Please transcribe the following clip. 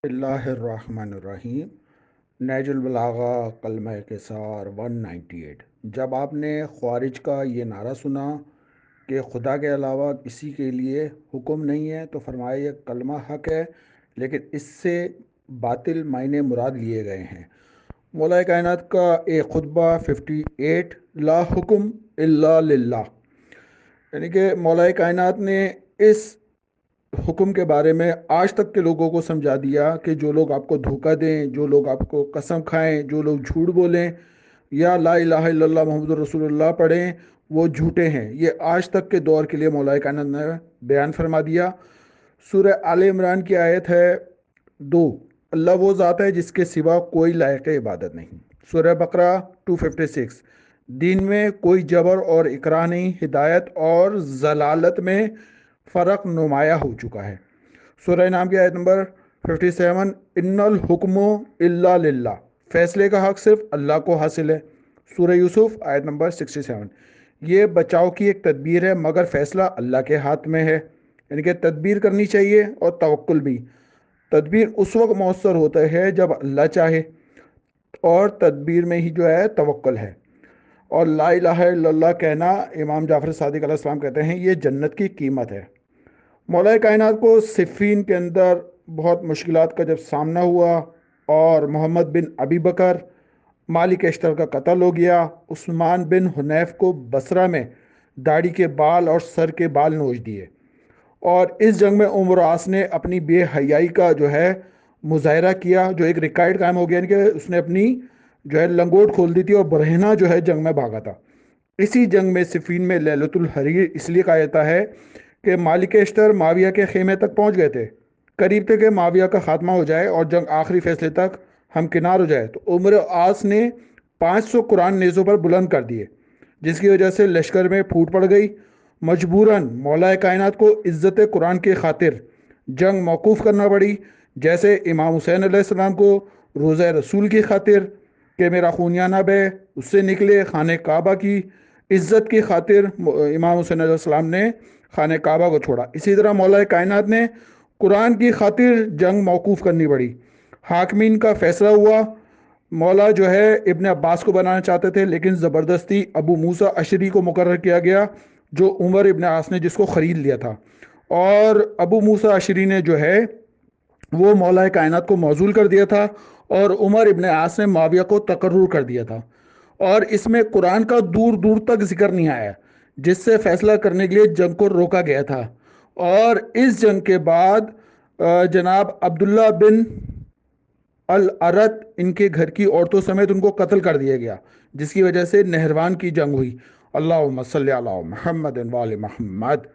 اللہ الرحمن الرحیم۔ نہج البلاغہ کلمہ قصار 198۔ جب آپ نے خوارج کا یہ نعرہ سنا کہ خدا کے علاوہ کسی کے لیے حکم نہیں ہے تو فرمایا یہ کلمہ حق ہے، لیکن اس سے باطل معنی مراد لیے گئے ہیں۔ مولا کائنات کا ایک خطبہ 58، لا حکم الا للہ، یعنی کہ مولا کائنات نے اس حکم کے بارے میں آج تک کے لوگوں کو سمجھا دیا کہ جو لوگ آپ کو دھوکہ دیں، جو لوگ آپ کو قسم کھائیں، جو لوگ جھوٹ بولیں یا لا الہ الا اللہ محمد رسول اللہ پڑھیں، وہ جھوٹے ہیں۔ یہ آج تک کے دور کے لیے مولا کائنات نے بیان فرما دیا۔ سورہ آل عمران کی آیت ہے 2، اللہ وہ ذات ہے جس کے سوا کوئی لائق عبادت نہیں۔ سورہ بقرہ 256، دین میں کوئی جبر اور اکراہ نہیں، ہدایت اور ضلالت میں فرق نمایاں ہو چکا ہے۔ سورہ انعام کی آیت نمبر 57، ان الحکم الا للہ، فیصلے کا حق صرف اللہ کو حاصل ہے۔ سورہ یوسف آیت نمبر 67، یہ بچاؤ کی ایک تدبیر ہے مگر فیصلہ اللہ کے ہاتھ میں ہے، یعنی کہ تدبیر کرنی چاہیے اور توکل بھی۔ تدبیر اس وقت مؤثر ہوتا ہے جب اللہ چاہے، اور تدبیر میں ہی جو ہے توکل ہے۔ اور لا الہ الا اللہ کہنا، امام جعفر صادق علیہ السلام کہتے ہیں، یہ جنت کی قیمت ہے۔ مولا کائنات کو صفین کے اندر بہت مشکلات کا جب سامنا ہوا اور محمد بن ابی بکر مالک اشتر کا قتل ہو گیا، عثمان بن حنیف کو بصرہ میں داڑھی کے بال اور سر کے بال نوچ دیے، اور اس جنگ میں عمر عاص نے اپنی بے حیائی کا جو ہے مظاہرہ کیا، جو ایک ریکارڈ قائم ہو گیا، یعنی کہ اس نے اپنی جو ہے لنگوٹ کھول دی تھی اور برہنہ جو ہے جنگ میں بھاگا تھا۔ اسی جنگ میں صفین میں لیلۃ الحریر اس لیے کہا جاتا ہے کہ مالک اشتر معاویہ کے خیمے تک پہنچ گئے تھے، قریب تھے کہ معاویہ کا خاتمہ ہو جائے اور جنگ آخری فیصلے تک ہمکنار ہو جائے، تو عمر عاص نے 500 قرآن نیزوں پر بلند کر دیے، جس کی وجہ سے لشکر میں پھوٹ پڑ گئی۔ مجبوراً مولا کائنات کو عزت قرآن کی خاطر جنگ موقوف کرنا پڑی، جیسے امام حسین علیہ السلام کو روزہ رسول کی خاطر کہ میرا خونیہ نہ بہے اس سے نکلے، خانہ کعبہ کی عزت کی خاطر امام حسین علیہ السلام نے خانہ کعبہ کو چھوڑا۔ اسی طرح مولا کائنات نے قرآن کی خاطر جنگ موقوف کرنی پڑی۔ حاکمین کا فیصلہ ہوا، مولا جو ہے ابن عباس کو بنانا چاہتے تھے، لیکن زبردستی ابو موسیٰ اشری کو مقرر کیا گیا، جو عمر ابن عاص نے جس کو خرید لیا تھا، اور ابو موسیٰ اشری نے جو ہے وہ مولا کائنات کو موصول کر دیا تھا، اور عمر ابن عاص نے معاویہ کو تقرر کر دیا تھا۔ اور اس میں قرآن کا دور دور تک ذکر نہیں آیا، جس سے فیصلہ کرنے کے لیے جنگ کو روکا گیا تھا۔ اور اس جنگ کے بعد جناب عبداللہ بن الارت ان کے گھر کی عورتوں سمیت ان کو قتل کر دیا گیا، جس کی وجہ سے نہروان کی جنگ ہوئی۔ اللہم صلی علی محمد و آل محمد۔